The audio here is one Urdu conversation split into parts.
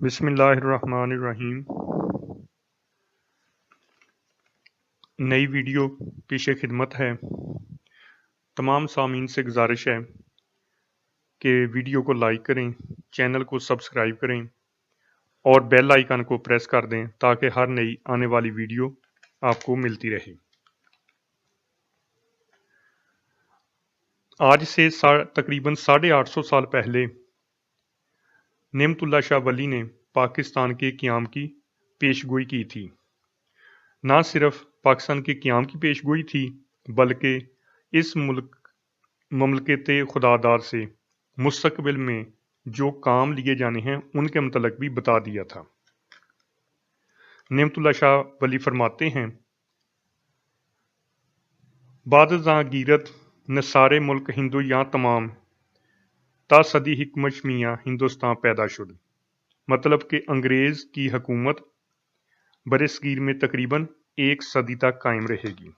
بسم اللہ الرحمن الرحیم۔ نئی ویڈیو پیش خدمت ہے۔ تمام سامعین سے گزارش ہے کہ ویڈیو کو لائک کریں، چینل کو سبسکرائب کریں اور بیل آئیکن کو پریس کر دیں تاکہ ہر نئی آنے والی ویڈیو آپ کو ملتی رہے۔ آج سے تقریباً 850 سال پہلے نعمت اللہ شاہ ولی نے پاکستان کے قیام کی پیش گوئی کی تھی۔ نہ صرف پاکستان کے قیام کی پیش گوئی تھی بلکہ اس مملکت خداداد سے مستقبل میں جو کام لیے جانے ہیں ان کے متعلق بھی بتا دیا تھا۔ نعمت اللہ شاہ ولی فرماتے ہیں، بعد ازاں گیرت نثارے ملک ہندو یا تمام تا صدی حکمت میاں ہندوستان پیدا شد۔ مطلب کہ انگریز کی حکومت برصغیر میں تقریباً 1 صدی تک قائم رہے گی۔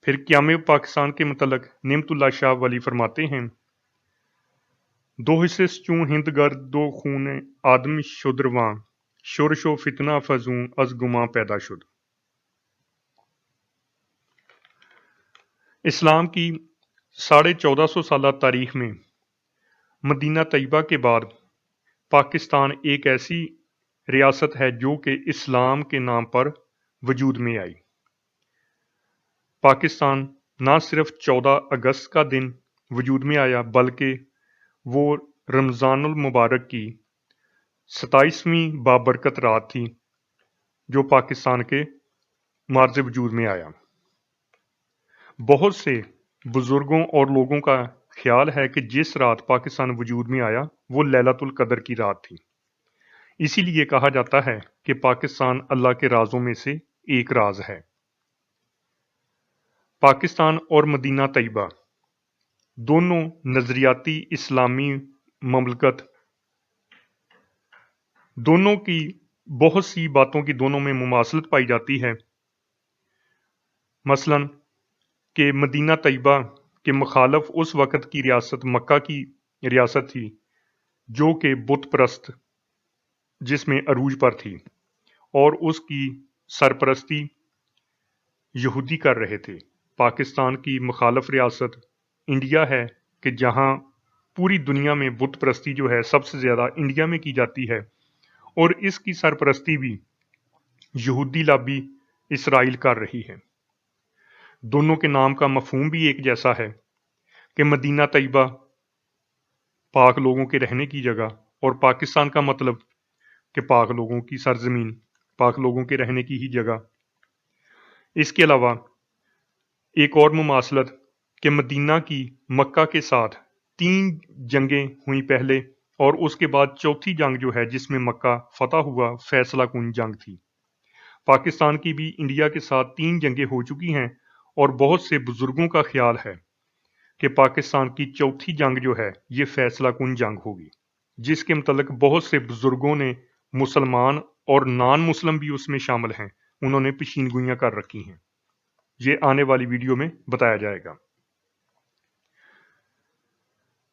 پھر قیام پاکستان کے متعلق نعمت اللہ شاہ ولی فرماتے ہیں، دو حصے چوں ہند گرد دو خون آدم شد رواں، شورش و فتنہ فزوں از گماں پیدا شد۔ اسلام کی 1450 سالہ تاریخ میں مدینہ طیبہ کے بعد پاکستان ایک ایسی ریاست ہے جو کہ اسلام کے نام پر وجود میں آئی۔ پاکستان نہ صرف 14 اگست کا دن وجود میں آیا بلکہ وہ رمضان المبارک کی 27ویں بابرکت رات تھی جو پاکستان کے مارز وجود میں آیا۔ بہت سے بزرگوں اور لوگوں کا خیال ہے کہ جس رات پاکستان وجود میں آیا وہ لیلۃ القدر کی رات تھی۔ اسی لیے کہا جاتا ہے کہ پاکستان اللہ کے رازوں میں سے ایک راز ہے۔ پاکستان اور مدینہ طیبہ دونوں نظریاتی اسلامی مملکت، دونوں کی بہت سی باتوں کی دونوں میں مماثلت پائی جاتی ہے۔ مثلاً کہ مدینہ طیبہ کے مخالف اس وقت کی ریاست مکہ کی ریاست تھی جو کہ بت پرست جس میں عروج پر تھی اور اس کی سرپرستی یہودی کر رہے تھے۔ پاکستان کی مخالف ریاست انڈیا ہے کہ جہاں پوری دنیا میں بت پرستی جو ہے سب سے زیادہ انڈیا میں کی جاتی ہے اور اس کی سرپرستی بھی یہودی لابی اسرائیل کر رہی ہے۔ دونوں کے نام کا مفہوم بھی ایک جیسا ہے کہ مدینہ طیبہ پاک لوگوں کے رہنے کی جگہ اور پاکستان کا مطلب کہ پاک لوگوں کی سرزمین، پاک لوگوں کے رہنے کی ہی جگہ۔ اس کے علاوہ ایک اور مماثلت کہ مدینہ کی مکہ کے ساتھ 3 جنگیں ہوئیں پہلے اور اس کے بعد چوتھی جنگ جو ہے جس میں مکہ فتح ہوا فیصلہ کن جنگ تھی۔ پاکستان کی بھی انڈیا کے ساتھ 3 جنگیں ہو چکی ہیں اور بہت سے بزرگوں کا خیال ہے کہ پاکستان کی چوتھی جنگ جو ہے یہ فیصلہ کن جنگ ہوگی، جس کے متعلق بہت سے بزرگوں نے، مسلمان اور نان مسلم بھی اس میں شامل ہیں، انہوں نے پیشین گوئیاں کر رکھی ہیں۔ یہ آنے والی ویڈیو میں بتایا جائے گا۔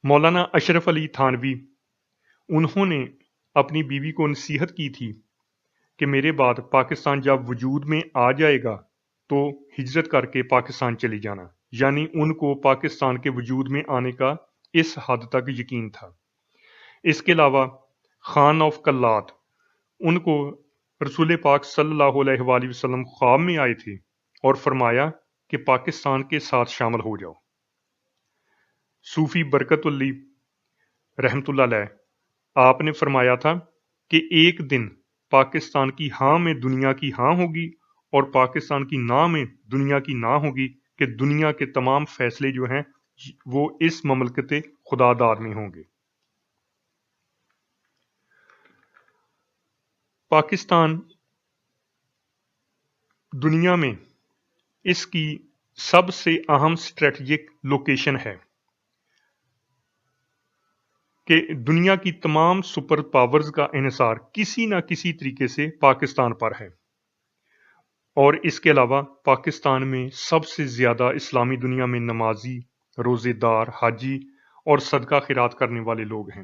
مولانا اشرف علی تھانوی انہوں نے اپنی بیوی کو نصیحت کی تھی کہ میرے بعد پاکستان جب وجود میں آ جائے گا تو ہجرت کر کے پاکستان چلی جانا، یعنی ان کو پاکستان کے وجود میں آنے کا اس حد تک یقین تھا۔ اس کے علاوہ خان آف کلات ان کو رسول پاک صلی اللہ علیہ وآلہ وسلم خواب میں آئے تھے اور فرمایا کہ پاکستان کے ساتھ شامل ہو جاؤ۔ صوفی برکت اللہ رحمۃ اللہ علیہ آپ نے فرمایا تھا کہ ایک دن پاکستان کی ہاں میں دنیا کی ہاں ہوگی اور پاکستان کی نہ میں دنیا کی نہ ہوگی، کہ دنیا کے تمام فیصلے جو ہیں وہ اس مملکت خداداد میں ہوں گے۔ پاکستان دنیا میں اس کی سب سے اہم اسٹریٹجک لوکیشن ہے کہ دنیا کی تمام سپر پاورز کا انحصار کسی نہ کسی طریقے سے پاکستان پر ہے، اور اس کے علاوہ پاکستان میں سب سے زیادہ اسلامی دنیا میں نمازی، روزے دار، حاجی اور صدقہ خیرات کرنے والے لوگ ہیں۔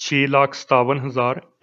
6,57,000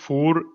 4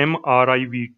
MRIV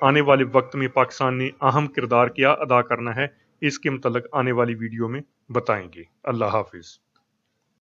آنے والے وقت میں پاکستان نے اہم کردار کیا ادا کرنا ہے، اس کے متعلق آنے والی ویڈیو میں بتائیں گے۔ اللہ حافظ۔